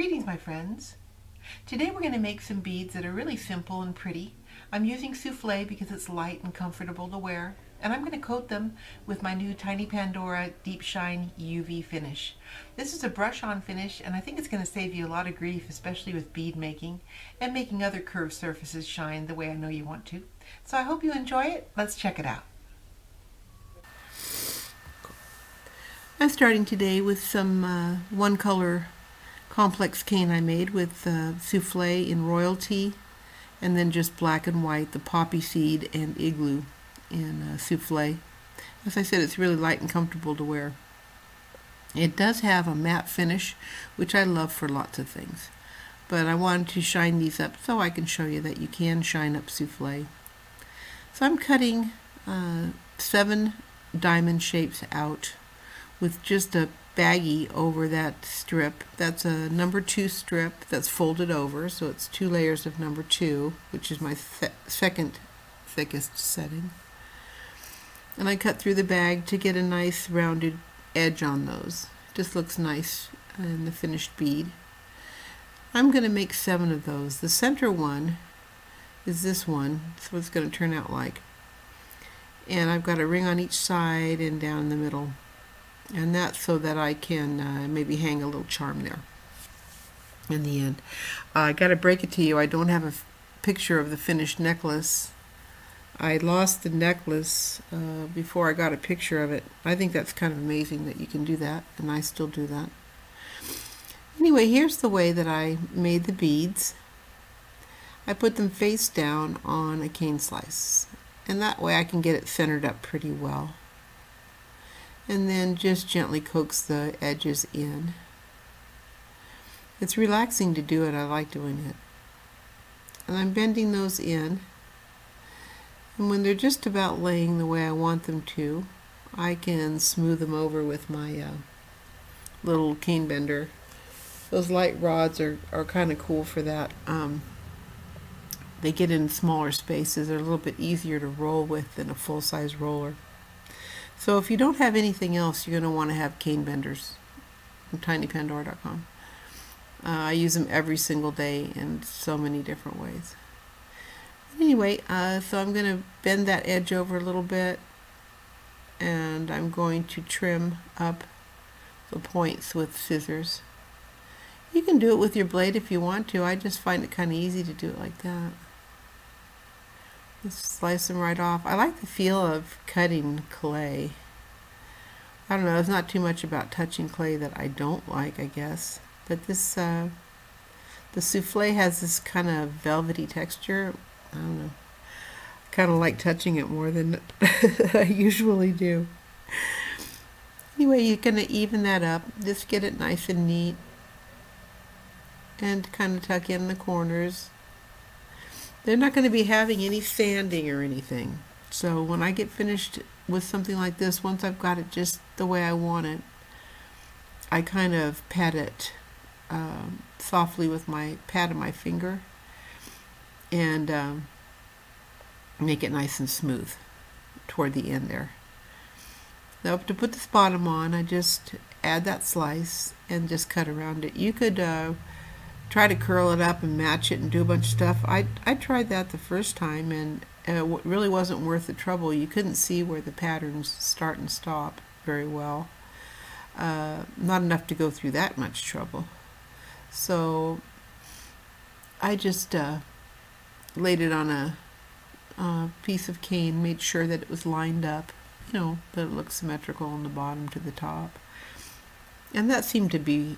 Greetings, my friends. Today we're going to make some beads that are really simple and pretty. I'm using souffle because it's light and comfortable to wear, and I'm going to coat them with my new Tiny Pandora Deep Shine UV finish. This is a brush-on finish, and I think it's going to save you a lot of grief, especially with bead making and making other curved surfaces shine the way I know you want to. So I hope you enjoy it. Let's check it out. I'm starting today with some one color complex cane I made with souffle in royalty, and then just black and white, the poppy seed and igloo in souffle. As I said, it's really light and comfortable to wear. It does have a matte finish, which I love for lots of things, but I wanted to shine these up so I can show you that you can shine up souffle. So I'm cutting 7 diamond shapes out with just a baggie over that strip. That's a number 2 strip that's folded over, so it's 2 layers of number 2, which is my second thickest setting. And I cut through the bag to get a nice rounded edge on those. Just looks nice in the finished bead. I'm going to make 7 of those. The center one is this one. That's what it's going to turn out like. And I've got a ring on each side and down in the middle. And that's so that I can maybe hang a little charm there in the end. I got to break it to you, I don't have a picture of the finished necklace. I lost the necklace before I got a picture of it. I think that's kind of amazing that you can do that, and I still do that. Anyway, here's the way that I made the beads. I put them face down on a cane slice, and that way I can get it centered up pretty well. And then just gently coax the edges in. It's relaxing to do it. I like doing it. And I'm bending those in. And when they're just about laying the way I want them to, I can smooth them over with my little cane bender. Those light rods are kind of cool for that. They get in smaller spaces. They're a little bit easier to roll with than a full-size roller. So if you don't have anything else, you're going to want to have cane benders from tinypandora.com. I use them every single day in so many different ways. Anyway, so I'm going to bend that edge over a little bit, and I'm going to trim up the points with scissors. You can do it with your blade if you want to. I just find it kind of easy to do it like that. Just slice them right off. I like the feel of cutting clay. I don't know, there's not too much about touching clay that I don't like, I guess. But this, the souffle has this kind of velvety texture. I don't know. I kind of like touching it more than I usually do. Anyway, you're going to even that up. Just get it nice and neat. And kind of tuck in the corners. They're not going to be having any sanding or anything. So when I get finished with something like this, once I've got it just the way I want it, I kind of pat it softly with my pad of my finger and make it nice and smooth toward the end there. Now to put this bottom on, I just add that slice and just cut around it. You could try to curl it up and match it and do a bunch of stuff. I tried that the first time, and it really wasn't worth the trouble. You couldn't see where the patterns start and stop very well. Not enough to go through that much trouble. So I just laid it on a piece of cane, made sure that it was lined up, you know, that it looked symmetrical on the bottom to the top. And that seemed to be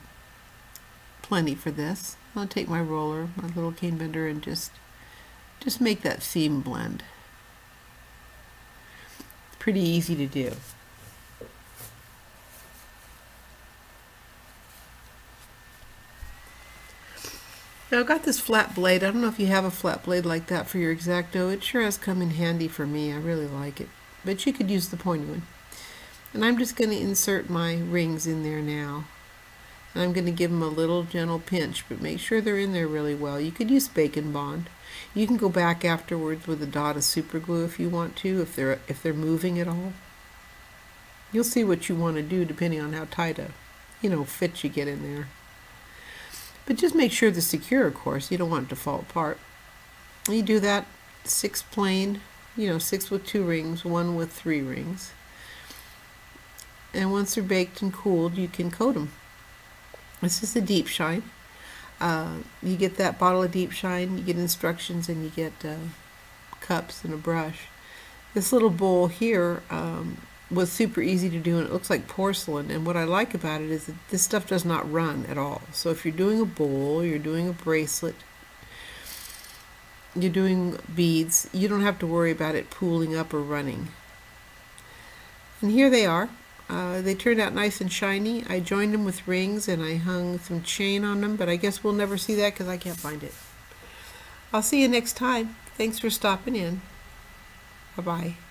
plenty for this. I'll take my roller, my little cane bender, and just make that seam blend. Pretty easy to do. Now I've got this flat blade. I don't know if you have a flat blade like that for your X-Acto. It sure has come in handy for me. I really like it. But you could use the pointy one. And I'm just going to insert my rings in there now. I'm going to give them a little gentle pinch, but make sure they're in there really well. You could use Bacon Bond. You can go back afterwards with a dot of super glue if you want to, if they're moving at all. You'll see what you want to do depending on how tight a, fit you get in there. But just make sure they're secure, of course. You don't want it to fall apart. You do that 6 plain, 6 with 2 rings, 1 with 3 rings. And once they're baked and cooled, you can coat them. This is a Deep Shine. You get that bottle of Deep Shine, you get instructions, and you get cups and a brush. This little bowl here was super easy to do, and it looks like porcelain. And what I like about it is that this stuff does not run at all. So if you're doing a bowl, you're doing a bracelet, you're doing beads, you don't have to worry about it pooling up or running. And here they are. They turned out nice and shiny. I joined them with rings and I hung some chain on them, but I guess we'll never see that because I can't find it. I'll see you next time. Thanks for stopping in. Bye-bye.